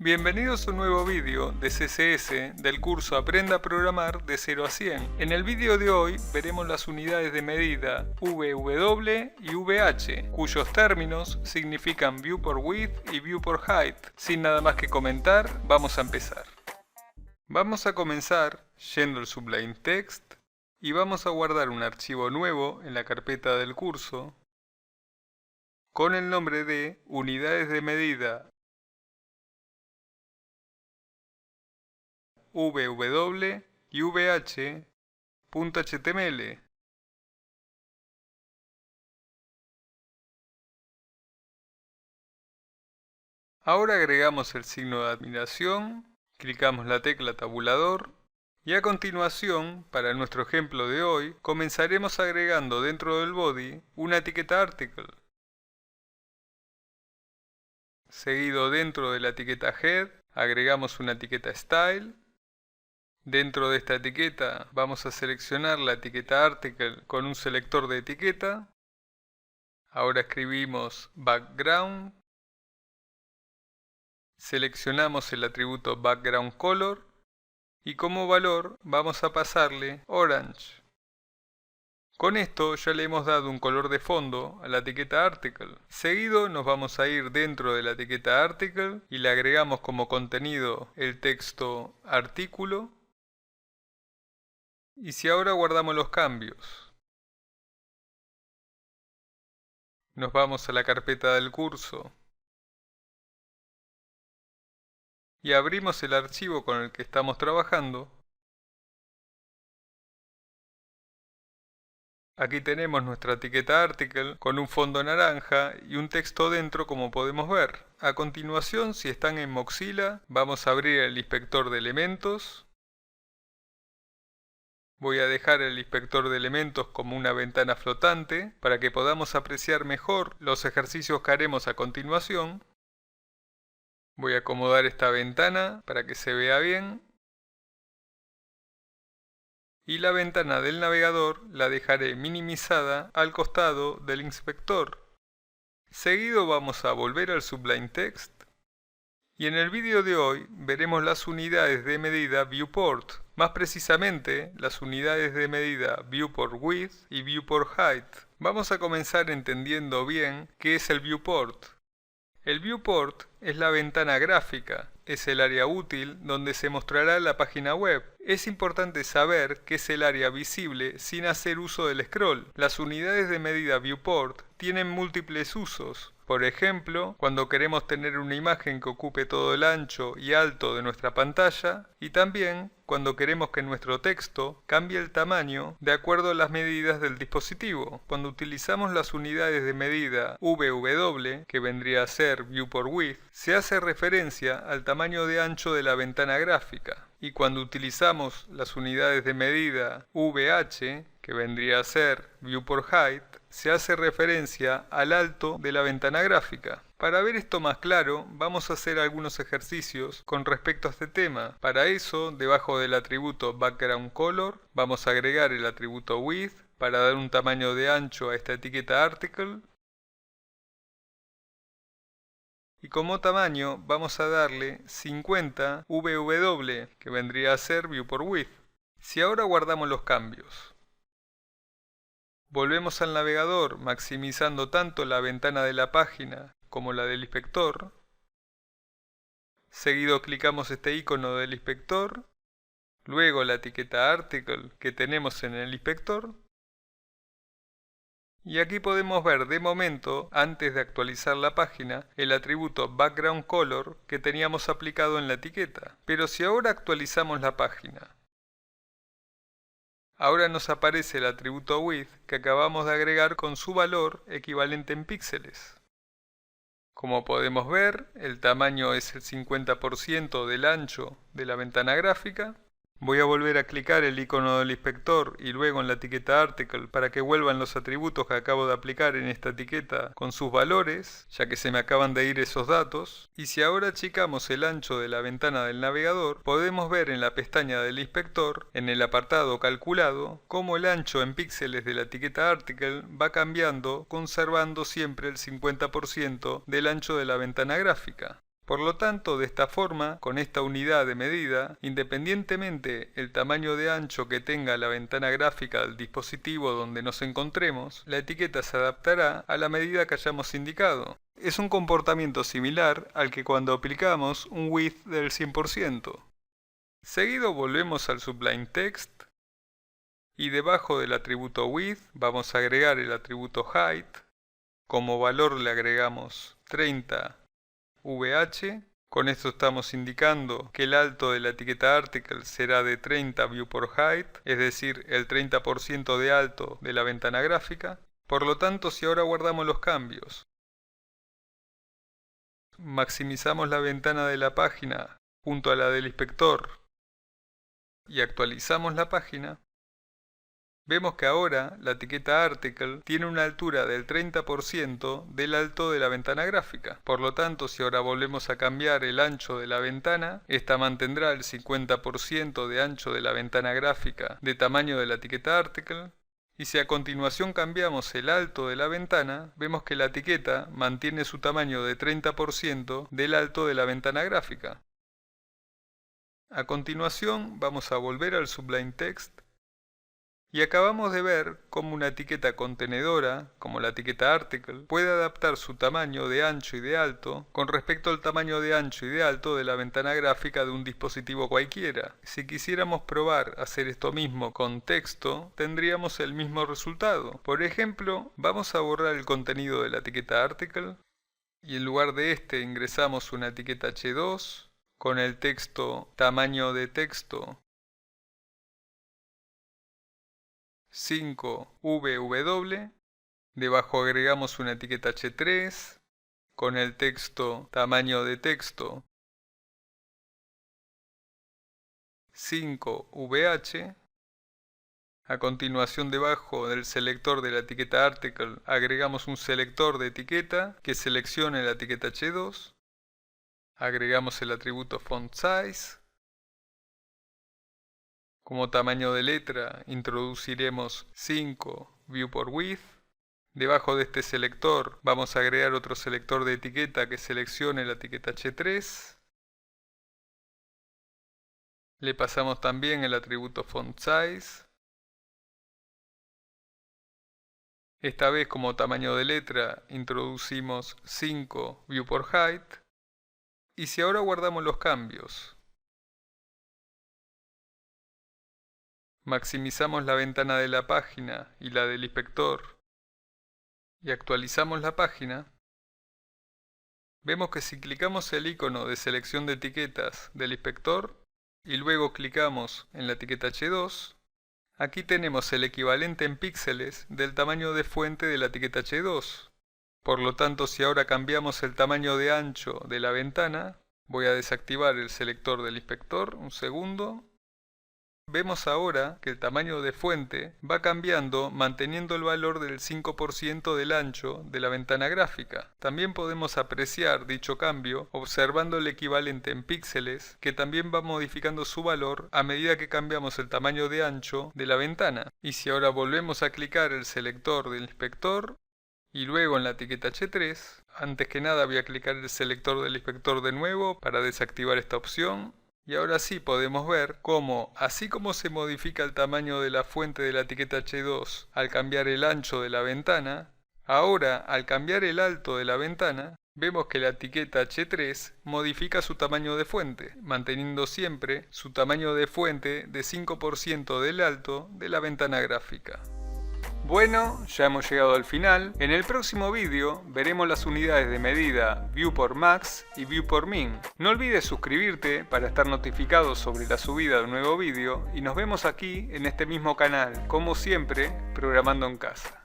Bienvenidos a un nuevo vídeo de CSS del curso Aprenda a programar de 0 a 100. En el vídeo de hoy veremos las unidades de medida VW y VH, cuyos términos significan viewPorWidth y viewPorHeight. Sin nada más que comentar, vamos a empezar. Vamos a comenzar yendo al Sublime Text y vamos a guardar un archivo nuevo en la carpeta del curso con el nombre de unidades de medida VW y VH.html. Ahora agregamos el signo de admiración, clicamos la tecla tabulador y a continuación, para nuestro ejemplo de hoy, comenzaremos agregando dentro del body una etiqueta article. Seguido, dentro de la etiqueta head agregamos una etiqueta style. Dentro de esta etiqueta vamos a seleccionar la etiqueta article con un selector de etiqueta. Ahora escribimos background. Seleccionamos el atributo background color y como valor vamos a pasarle orange. Con esto ya le hemos dado un color de fondo a la etiqueta article. Seguido nos vamos a ir dentro de la etiqueta article y le agregamos como contenido el texto artículo. Y si ahora guardamos los cambios, nos vamos a la carpeta del curso y abrimos el archivo con el que estamos trabajando. Aquí tenemos nuestra etiqueta article con un fondo naranja y un texto dentro, como podemos ver. A continuación, si están en Mozilla, vamos a abrir el inspector de elementos. Voy a dejar el inspector de elementos como una ventana flotante para que podamos apreciar mejor los ejercicios que haremos a continuación. Voy a acomodar esta ventana para que se vea bien. Y la ventana del navegador la dejaré minimizada al costado del inspector. Seguido vamos a volver al Sublime Text. Y en el vídeo de hoy veremos las unidades de medida viewport, más precisamente las unidades de medida viewPorWidth y viewPorHeight. Vamos a comenzar entendiendo bien qué es el viewport. El viewport es la ventana gráfica, es el área útil donde se mostrará la página web. Es importante saber que es el área visible sin hacer uso del scroll. Las unidades de medida viewport tienen múltiples usos. Por ejemplo, cuando queremos tener una imagen que ocupe todo el ancho y alto de nuestra pantalla, y también cuando queremos que nuestro texto cambie el tamaño de acuerdo a las medidas del dispositivo. Cuando utilizamos las unidades de medida VW, que vendría a ser viewPorWidth, se hace referencia al tamaño de ancho de la ventana gráfica. Y cuando utilizamos las unidades de medida VH, que vendría a ser viewPorHeight, se hace referencia al alto de la ventana gráfica. Para ver esto más claro, vamos a hacer algunos ejercicios con respecto a este tema. Para eso, debajo del atributo background color, vamos a agregar el atributo width para dar un tamaño de ancho a esta etiqueta article. Y como tamaño vamos a darle 50 VW, que vendría a ser viewPorWidth. Si ahora guardamos los cambios, volvemos al navegador maximizando tanto la ventana de la página como la del inspector. Seguido clicamos este icono del inspector, luego la etiqueta article que tenemos en el inspector. Y aquí podemos ver de momento, antes de actualizar la página, el atributo background color que teníamos aplicado en la etiqueta. Pero si ahora actualizamos la página, ahora nos aparece el atributo width que acabamos de agregar con su valor equivalente en píxeles. Como podemos ver, el tamaño es el 50% del ancho de la ventana gráfica. Voy a volver a clicar el icono del inspector y luego en la etiqueta article para que vuelvan los atributos que acabo de aplicar en esta etiqueta con sus valores, ya que se me acaban de ir esos datos. Y si ahora achicamos el ancho de la ventana del navegador, podemos ver en la pestaña del inspector, en el apartado calculado, cómo el ancho en píxeles de la etiqueta article va cambiando, conservando siempre el 50% del ancho de la ventana gráfica. Por lo tanto, de esta forma, con esta unidad de medida, independientemente el tamaño de ancho que tenga la ventana gráfica del dispositivo donde nos encontremos, la etiqueta se adaptará a la medida que hayamos indicado. Es un comportamiento similar al que cuando aplicamos un width del 100%. Seguido volvemos al Sublime Text y debajo del atributo width vamos a agregar el atributo height. Como valor le agregamos 30 VH. Con esto estamos indicando que el alto de la etiqueta article será de 30 view_height, es decir, el 30% de alto de la ventana gráfica. Por lo tanto, si ahora guardamos los cambios, maximizamos la ventana de la página junto a la del inspector y actualizamos la página, vemos que ahora la etiqueta article tiene una altura del 30% del alto de la ventana gráfica. Por lo tanto, si ahora volvemos a cambiar el ancho de la ventana, esta mantendrá el 50% de ancho de la ventana gráfica de tamaño de la etiqueta article. Y si a continuación cambiamos el alto de la ventana, vemos que la etiqueta mantiene su tamaño de 30% del alto de la ventana gráfica. A continuación vamos a volver al Sublime Text y acabamos de ver cómo una etiqueta contenedora, como la etiqueta article, puede adaptar su tamaño de ancho y de alto con respecto al tamaño de ancho y de alto de la ventana gráfica de un dispositivo cualquiera. Si quisiéramos probar hacer esto mismo con texto, tendríamos el mismo resultado. Por ejemplo, vamos a borrar el contenido de la etiqueta article y en lugar de este ingresamos una etiqueta H2 con el texto tamaño de texto 5VW, debajo agregamos una etiqueta H3 con el texto tamaño de texto 5VH. A continuación, debajo del selector de la etiqueta article agregamos un selector de etiqueta que seleccione la etiqueta H2. Agregamos el atributo font size. Como tamaño de letra introduciremos 5 view_width. Debajo de este selector vamos a agregar otro selector de etiqueta que seleccione la etiqueta H3. Le pasamos también el atributo font size. Esta vez como tamaño de letra introducimos 5 view_height. Y si ahora guardamos los cambios, maximizamos la ventana de la página y la del inspector y actualizamos la página, vemos que si clicamos el icono de selección de etiquetas del inspector y luego clicamos en la etiqueta H2, aquí tenemos el equivalente en píxeles del tamaño de fuente de la etiqueta H2. Por lo tanto, si ahora cambiamos el tamaño de ancho de la ventana, voy a desactivar el selector del inspector, un segundo. Vemos ahora que el tamaño de fuente va cambiando manteniendo el valor del 5% del ancho de la ventana gráfica. También podemos apreciar dicho cambio observando el equivalente en píxeles que también va modificando su valor a medida que cambiamos el tamaño de ancho de la ventana. Y si ahora volvemos a clicar el selector del inspector y luego en la etiqueta H3, antes que nada voy a clicar el selector del inspector de nuevo para desactivar esta opción. Y ahora sí podemos ver cómo, así como se modifica el tamaño de la fuente de la etiqueta H2 al cambiar el ancho de la ventana, ahora al cambiar el alto de la ventana, vemos que la etiqueta H3 modifica su tamaño de fuente, manteniendo siempre su tamaño de fuente de 5% del alto de la ventana gráfica. Bueno, ya hemos llegado al final. En el próximo vídeo veremos las unidades de medida view_max y view_min. No olvides suscribirte para estar notificado sobre la subida de un nuevo vídeo y nos vemos aquí en este mismo canal, como siempre, programando en casa.